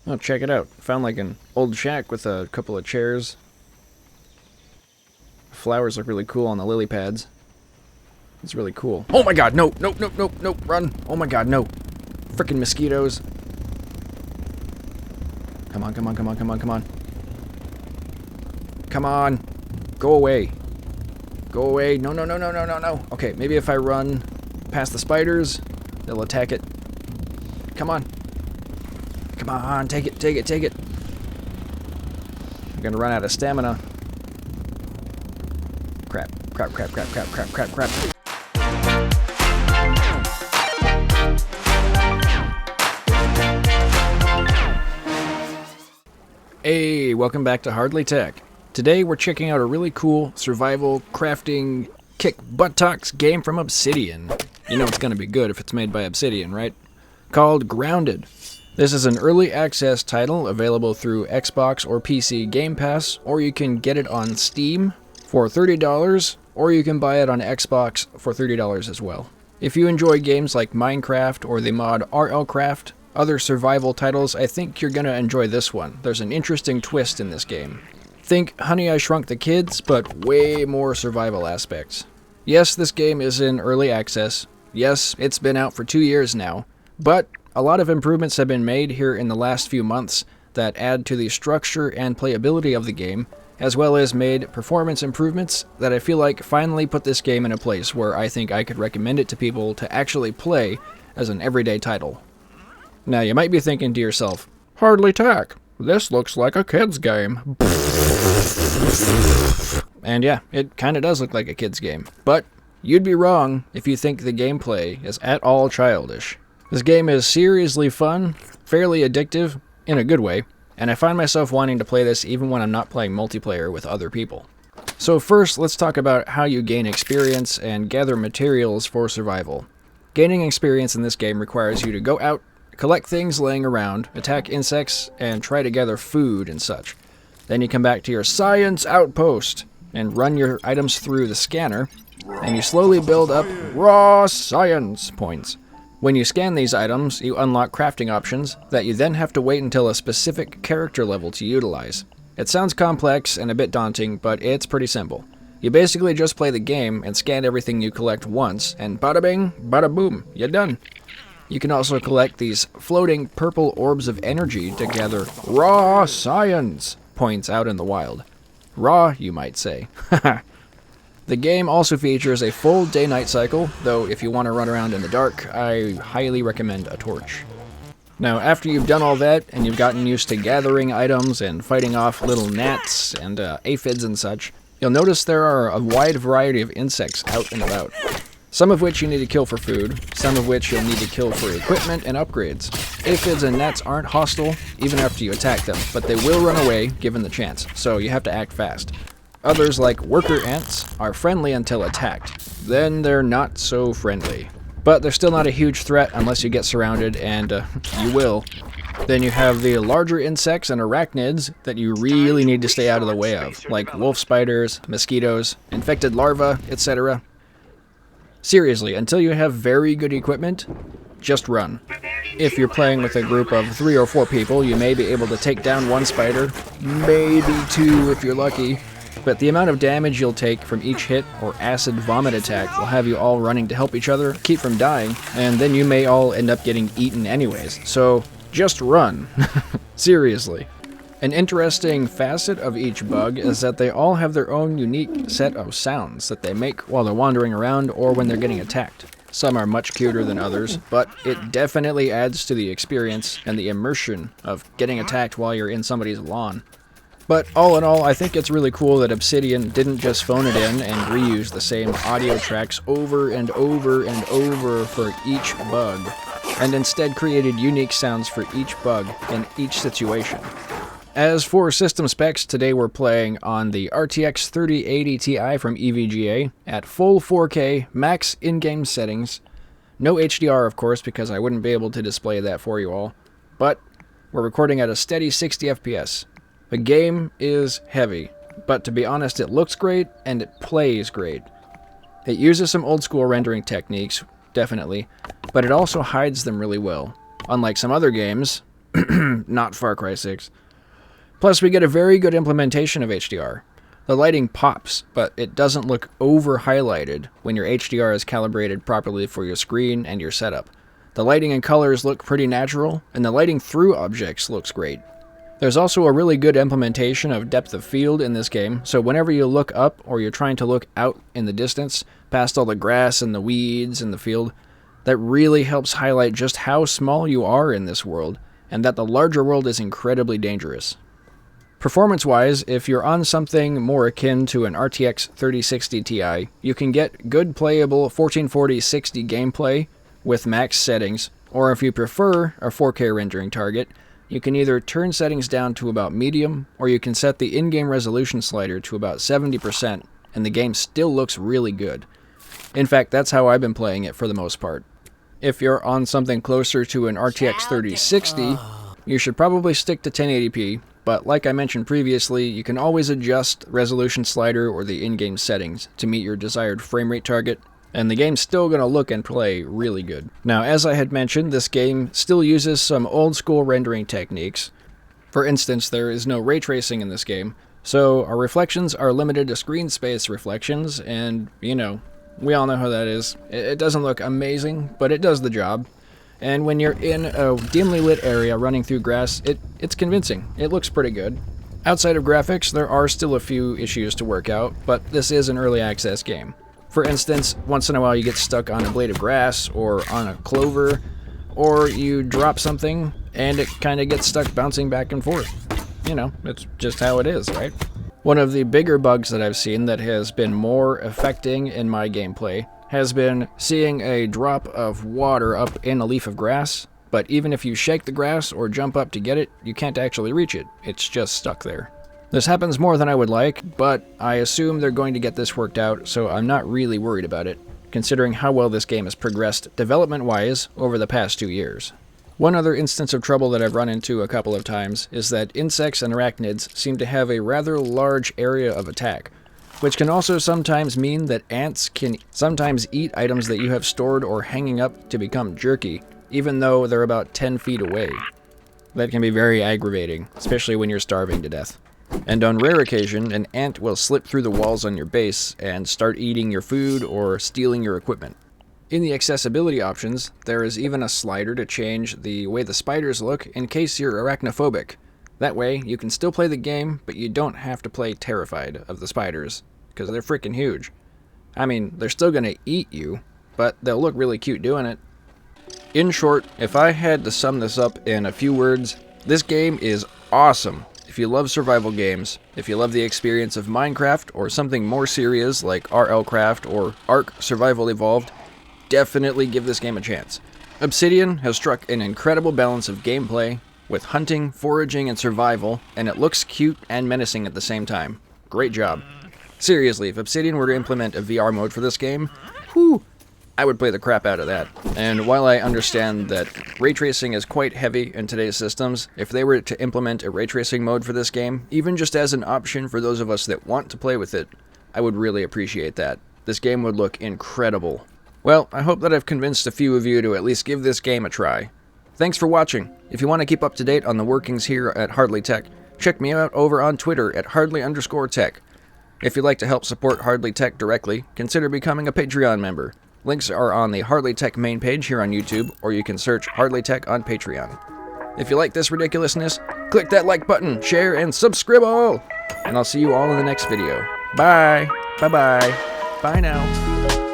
Oh, check it out. Found like an old shack with a couple of chairs. Flowers look really cool on the lily pads. It's really cool. Oh my god, no, no, no, no, no, run. Oh my god, no. Frickin' mosquitoes. Come on, come on, come on, come on, come on. Come on. Go away. Go away. No, no, no, no, no, no, no. Okay, maybe if I run past the spiders, they'll attack it. Come on. Come on, take it, take it, take it. I'm gonna run out of stamina. Crap, crap, crap, crap, crap, crap, crap, crap. Hey, welcome back to Hardly Tech. Today we're checking out a really cool survival crafting kick buttocks game from Obsidian. You know it's gonna be good if it's made by Obsidian, right? Called Grounded. This is an early access title available through Xbox or PC Gamepass, or you can get it on Steam for $30, or you can buy it on Xbox for $30 as well. If you enjoy games like Minecraft or the mod RLCraft, other survival titles, I think you're gonna enjoy this one. There's an interesting twist in this game. Think Honey, I Shrunk the Kids, but way more survival aspects. Yes, this game is in early access. Yes, it's been out for 2 years now, but a lot of improvements have been made here in the last few months that add to the structure and playability of the game, as well as made performance improvements that I feel like finally put this game in a place where I think I could recommend it to people to actually play as an everyday title. Now you might be thinking to yourself, Hardly Tech, this looks like a kid's game. And yeah, it kinda does look like a kid's game, but you'd be wrong if you think the gameplay is at all childish. This game is seriously fun, fairly addictive, in a good way, and I find myself wanting to play this even when I'm not playing multiplayer with other people. So first, let's talk about how you gain experience and gather materials for survival. Gaining experience in this game requires you to go out, collect things laying around, attack insects, and try to gather food and such. Then you come back to your science outpost and run your items through the scanner, and you slowly build up raw science points. When you scan these items, you unlock crafting options that you then have to wait until a specific character level to utilize. It sounds complex and a bit daunting, but it's pretty simple. You basically just play the game and scan everything you collect once, and bada bing, bada boom, you're done. You can also collect these floating purple orbs of energy to gather raw science points out in the wild. Raw, you might say. The game also features a full day-night cycle, though if you want to run around in the dark, I highly recommend a torch. Now, after you've done all that, and you've gotten used to gathering items and fighting off little gnats and aphids and such, you'll notice there are a wide variety of insects out and about. Some of which you need to kill for food, some of which you'll need to kill for equipment and upgrades. Aphids and gnats aren't hostile, even after you attack them, but they will run away given the chance, so you have to act fast. Others, like worker ants, are friendly until attacked. Then they're not so friendly. But they're still not a huge threat unless you get surrounded, and you will. Then you have the larger insects and arachnids that you really need to stay out of the way of, like wolf spiders, mosquitoes, infected larvae, etc. Seriously, until you have very good equipment, just run. If you're playing with a group of 3 or 4 people, you may be able to take down one spider, maybe 2 if you're lucky. But the amount of damage you'll take from each hit or acid vomit attack will have you all running to help each other keep from dying, and then you may all end up getting eaten anyways, so just run. Seriously. An interesting facet of each bug is that they all have their own unique set of sounds that they make while they're wandering around or when they're getting attacked. Some are much cuter than others, but it definitely adds to the experience and the immersion of getting attacked while you're in somebody's lawn. But all in all, I think it's really cool that Obsidian didn't just phone it in and reuse the same audio tracks over and over and over for each bug, and instead created unique sounds for each bug in each situation. As for system specs, today we're playing on the RTX 3080 Ti from EVGA at full 4K, max in-game settings. No HDR, of course, because I wouldn't be able to display that for you all, but we're recording at a steady 60 FPS. The game is heavy, but to be honest, it looks great and it plays great. It uses some old school rendering techniques, definitely, but it also hides them really well. Unlike some other games, Not Far Cry 6. Plus, we get a very good implementation of HDR. The lighting pops, but it doesn't look over-highlighted when your HDR is calibrated properly for your screen and your setup. The lighting and colors look pretty natural, and the lighting through objects looks great. There's also a really good implementation of depth of field in this game, so whenever you look up or you're trying to look out in the distance, past all the grass and the weeds in the field, that really helps highlight just how small you are in this world, and that the larger world is incredibly dangerous. Performance-wise, if you're on something more akin to an RTX 3060 Ti, you can get good playable 1440-60 gameplay with max settings, or if you prefer a 4K rendering target, you can either turn settings down to about medium, or you can set the in-game resolution slider to about 70%, and the game still looks really good. In fact, that's how I've been playing it for the most part. If you're on something closer to an RTX 3060, you should probably stick to 1080p, but like I mentioned previously, you can always adjust the resolution slider or the in-game settings to meet your desired frame rate target, and the game's still going to look and play really good. Now, as I had mentioned, this game still uses some old-school rendering techniques. For instance, there is no ray tracing in this game, so our reflections are limited to screen space reflections, and, you know, we all know how that is. It doesn't look amazing, but it does the job. And when you're in a dimly lit area running through grass, it's convincing. It looks pretty good. Outside of graphics, there are still a few issues to work out, but this is an early access game. For instance, once in a while you get stuck on a blade of grass, or on a clover, or you drop something, and it kind of gets stuck bouncing back and forth. You know, it's just how it is, right? One of the bigger bugs that I've seen that has been more affecting in my gameplay has been seeing a drop of water up in a leaf of grass, but even if you shake the grass or jump up to get it, you can't actually reach it. It's just stuck there. This happens more than I would like, but I assume they're going to get this worked out, so I'm not really worried about it, considering how well this game has progressed development-wise over the past 2 years. One other instance of trouble that I've run into a couple of times is that insects and arachnids seem to have a rather large area of attack, which can also sometimes mean that ants can sometimes eat items that you have stored or hanging up to become jerky, even though they're about 10 feet away. That can be very aggravating, especially when you're starving to death. And on rare occasion, an ant will slip through the walls on your base and start eating your food or stealing your equipment. In the accessibility options, there is even a slider to change the way the spiders look in case you're arachnophobic. That way, you can still play the game, but you don't have to play terrified of the spiders, because they're freaking huge. I mean, they're still gonna eat you, but they'll look really cute doing it. In short, if I had to sum this up in a few words, this game is awesome. If you love survival games, if you love the experience of Minecraft or something more serious like RLCraft or Ark Survival Evolved, definitely give this game a chance. Obsidian has struck an incredible balance of gameplay with hunting, foraging, and survival, and it looks cute and menacing at the same time. Great job. Seriously, if Obsidian were to implement a VR mode for this game, whew, I would play the crap out of that. And while I understand that ray tracing is quite heavy in today's systems, if they were to implement a ray tracing mode for this game, even just as an option for those of us that want to play with it, I would really appreciate that. This game would look incredible. Well, I hope that I've convinced a few of you to at least give this game a try. Thanks for watching. If you want to keep up to date on the workings here at Hardly Tech, check me out over on Twitter at Hardly_Tech. If you'd like to help support Hardly Tech directly, consider becoming a Patreon member. Links are on the Hardly Tech main page here on YouTube, or you can search Hardly Tech on Patreon. If you like this ridiculousness, click that like button, share, and subscribe all! And I'll see you all in the next video. Bye! Bye-bye. Bye now.